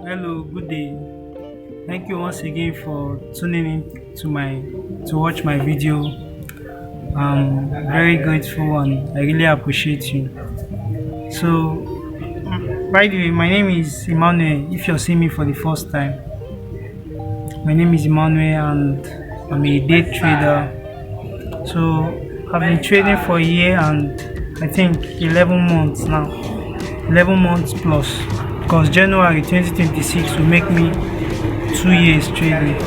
Hello, good day. Thank you once again for tuning in to watch my video. I'm very grateful and I really appreciate you. So, by the way, my name is Emmanuel. If you're seeing me for the first time, my name is Emmanuel and I'm a day trader. So, I've been trading for a year and I think 11 months now. 11 months plus because January 2026 will make me 2 years trading.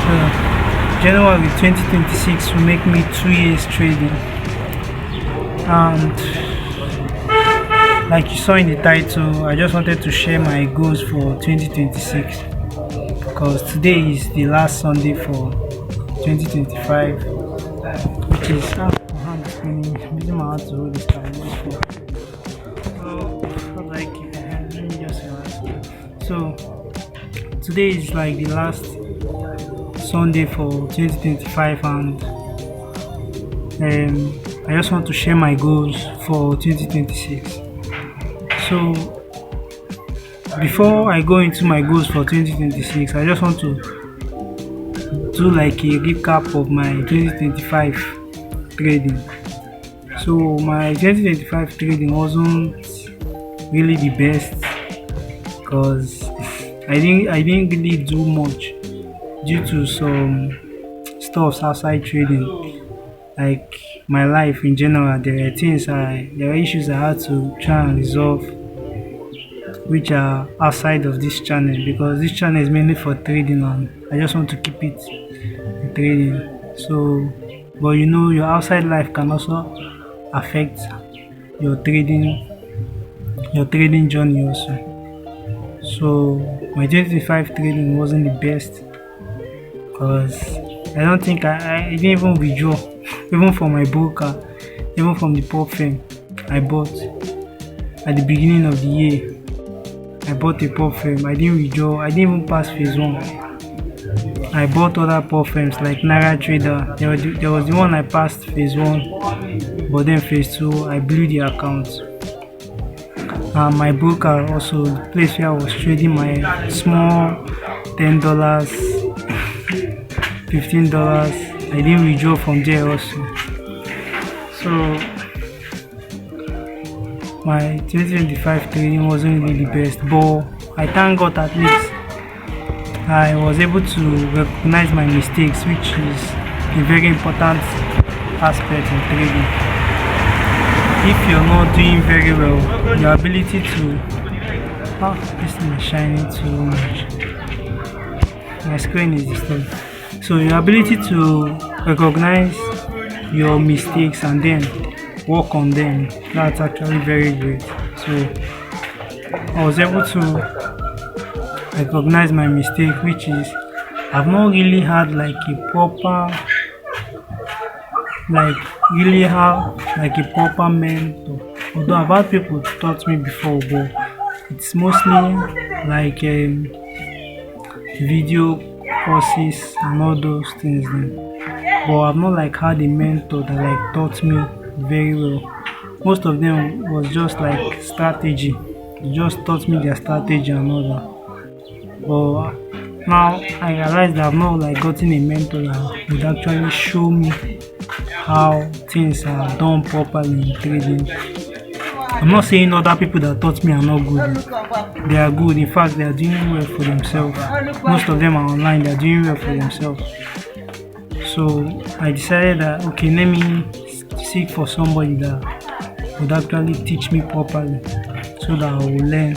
So January 2026 will make me 2 years trading. And like you saw in the title, I just wanted to share my goals for 2026 because today is the last Sunday for 2025, which is my hand is spinning. I'm using my hand to hold this camera. So how do I keep my hand? Let me just relax. So today is like the last Sunday for 2025 and I just want to share my goals for 2026. So before I go into my goals for 2026, I just want to do like a recap of my 2025 trading. So my 2025 trading wasn't really the best because I didn't really do much due to some stuffs outside trading, like my life in general. There are issues I had to try and resolve, which are outside of this channel because this channel is mainly for trading and I just want to keep it in trading. So, but your outside life can also affect your trading, your trading journey also. So my 2025 trading wasn't the best because I don't think I didn't even withdraw, even from my broker, even from the pop firm I bought at the beginning of the year. I bought a pop firm. I didn't withdraw. I didn't even pass phase one. I bought other pop firms like Naira Trader. There was the one I passed phase one, but then phase two I blew the account. My broker also, the place where I was trading my small $10, $15. I didn't withdraw from there also. So my 2025 trading wasn't really the best, but I thank God at least I was able to recognize my mistakes, which is a very important aspect in trading. If you're not doing very well, your ability to this thing is shining too much. My screen is disturbed. So your ability to recognize your mistakes and then work on them, that's actually very great. So I was able to recognize my mistake, which is I've not really had like a proper mentor. Although I've had people taught me before, but it's mostly like video courses and all those things then. But I've not like had a mentor that like taught me very well. Most of them was just like strategy. They just taught me their strategy and all that. But now I realize that I've not like gotten a mentor that would actually show me how things are done properly in trading. I'm not saying other people that taught me are not good. They are good. In fact, they are doing well for themselves. Most of them are online. They are doing well for themselves. So I decided that okay, let me seek for somebody that would actually teach me properly, so that I will learn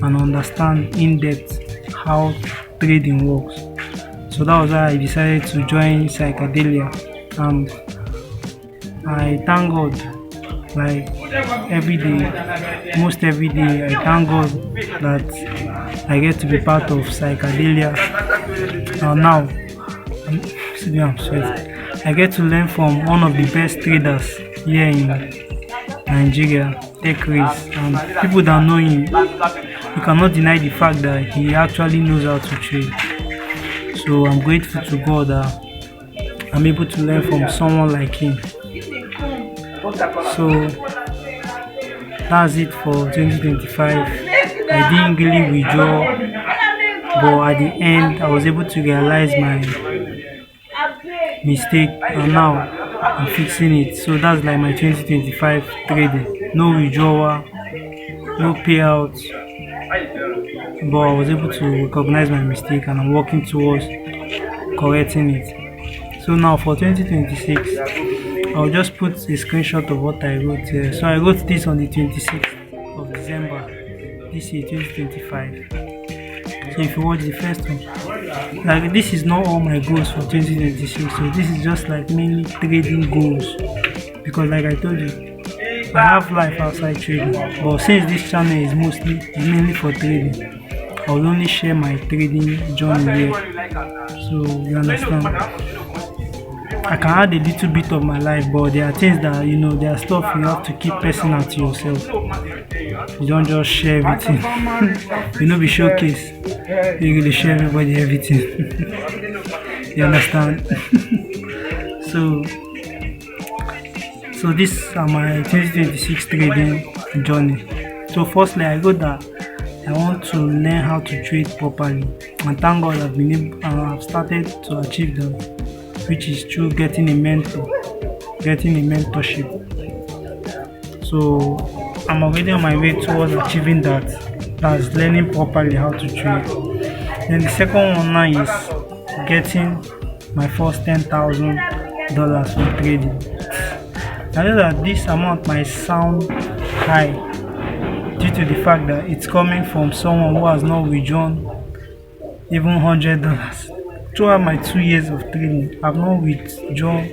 and understand in depth how trading works. So that was why I decided to join Psychedelia, and I thank God. Like every day, most every day, I thank God that I get to be part of Psychedelia. And now, I'm sweating. I get to learn from one of the best traders here in Nigeria, Ep3, and people that know him, you cannot deny the fact that he actually knows how to trade. So I'm grateful to God that I'm able to learn from someone like him. So that's it for 2025. I didn't really withdraw, but at the end I was able to realize my mistake, and now I'm fixing it. So that's like my 2025 trading. No withdrawal, no payout, but I was able to recognize my mistake and I'm working towards correcting it. So now for 2026, I'll just put a screenshot of what I wrote here. So I wrote this on the 26th of December this year, 2025. So if you watch the first one, like this is not all my goals for 2026. So this is just like mainly trading goals, because like I told you, I have life outside trading, but since this channel is mainly for trading, I will only share my trading journey here. So you understand, I can add a little bit of my life, but there are things that there are stuff you have to keep personal to yourself. You don't just share everything. You know, be showcase. You really share everybody everything. You understand? So these are my 2026 trading journey. So firstly, I got that I want to learn how to trade properly, and thank God I've started to achieve that, which is through getting a mentorship. So I'm already on my way towards achieving that. That's learning properly how to trade. Then the second one now is getting my first $10,000 from trading. I know that this amount might sound high due to the fact that it's coming from someone who has not withdrawn even $100. Throughout my 2 years of trading, I've not withdrawn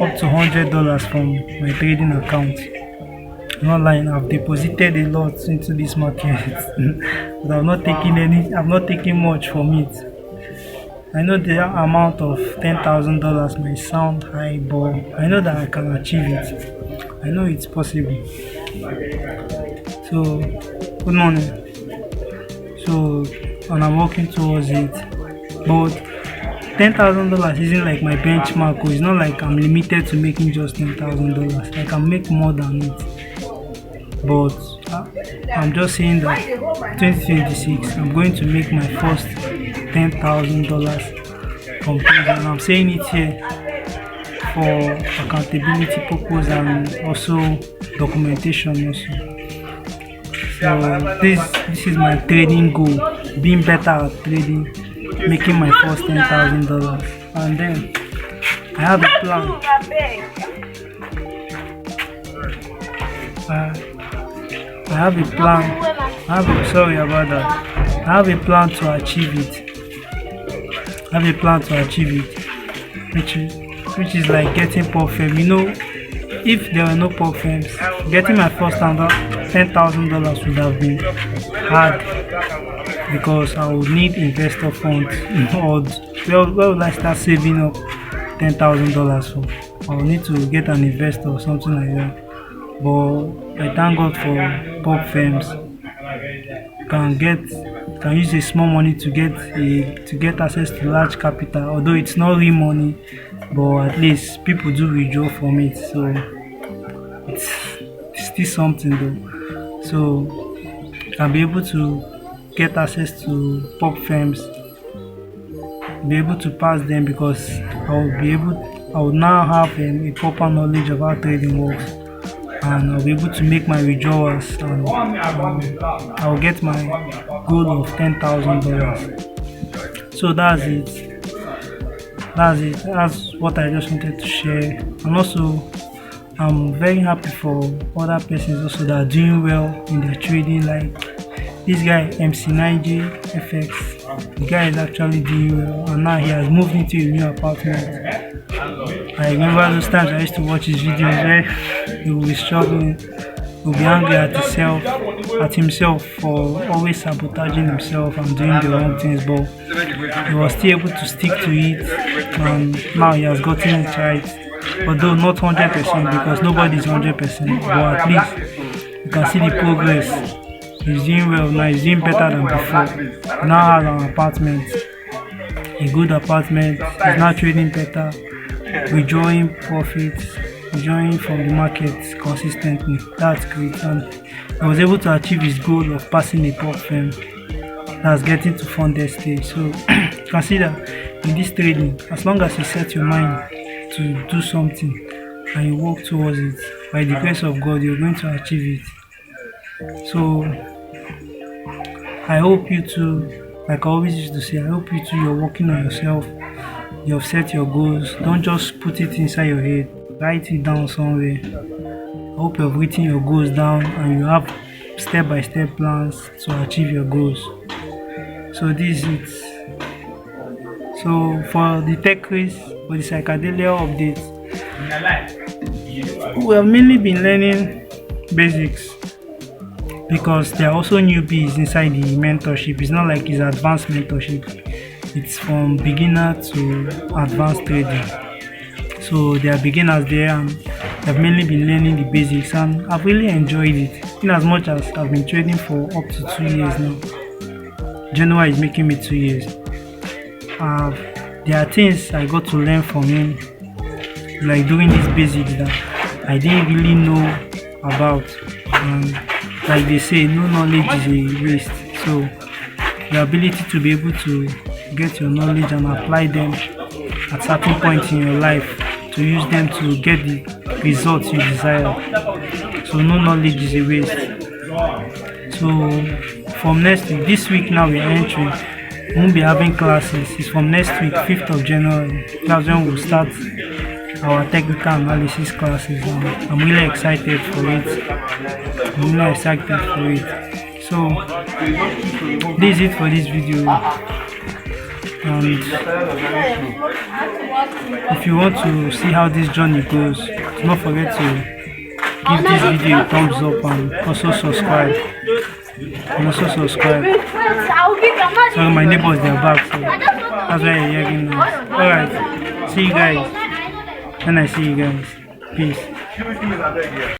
up to $100 from my trading account. I'm not lying, I've deposited a lot into this market, but I've not taken much from it. I know the amount of $10,000 might sound high, but I know that I can achieve it. I know it's possible. So, good morning. So, and I'm working towards it. But $10,000 isn't like my benchmark. It's not like I'm limited to making just $10,000. I can make more than it. But I'm just saying that 2026, I'm going to make my first $10,000 from trading, and I'm saying it here for accountability purpose and also documentation also. So this is my trading goal, being better at trading, making my first $10,000, and then I have a plan. I have a plan. Sorry about that. I have a plan to achieve it. Which is like getting pop fame. If there were no pop fames, getting my first $10,000 would have been hard, because I would need investor funds. Or where would I start saving up $10,000 for? I will need to get an investor or something like that. But I thank God for pop firms. You can use a small money to get access to large capital. Although it's not real money, but at least people do withdraw from it. So it's still something though. So I'll be able to get access to pop firms, be able to pass them, because I will now have a proper knowledge of how trading works, and I'll be able to make my withdrawals, and I'll get my goal of $10,000. So that's it. That's what I just wanted to share. And also, I'm very happy for other persons also that are doing well in their trading, like this guy MC9JFX. The guy is actually doing well, and now he has moved into a new apartment. I remember those times I used to watch his videos where he would be struggling, he would be angry at himself for always sabotaging himself and doing the wrong things, but he was still able to stick to it, and now he has gotten it right. Although not 100%, because nobody is 100%, but at least you can see the progress. He's doing well now, he's doing better than before. He now has an apartment, a good apartment. He's now trading better, withdrawing profits, withdrawing from the market consistently. That's great. And he was able to achieve his goal of passing a pop firm that's getting to funded stage. So consider in this trading, as long as you set your mind to do something and you work towards it, by the grace of God, you're going to achieve it. So I hope you too, like I always used to say, I hope you too, you're working on yourself. You've set your goals. Don't just put it inside your head. Write it down somewhere. I hope you've written your goals down and you have step-by-step plans to achieve your goals. So this is it. So for the tech quiz, for the psychedelia updates, we have mainly been learning basics because there are also newbies inside the mentorship. It's not like it's advanced mentorship. It's from beginner to advanced trading. So there are beginners there and I've mainly been learning the basics and I've really enjoyed it. In as much as I've been trading for up to 2 years now. January is making me 2 years. There are things I got to learn from him, like doing these basics that I didn't really know about. And like they say, no knowledge is a waste. So the ability to be able to get your knowledge and apply them at certain points in your life to use them to get the results you desire. So no knowledge is a waste. So from next week, this week now we are entering, we won't be having classes. It's from next week, 5th of January. That's when we'll start our technical analysis classes. I'm really excited for it. So this is it for this video. And if you want to see how this journey goes, do not forget to give this video a thumbs up and also subscribe. So my neighbors, they're back, so that's why you're hearing us. Alright, see you guys when I see you guys. Peace.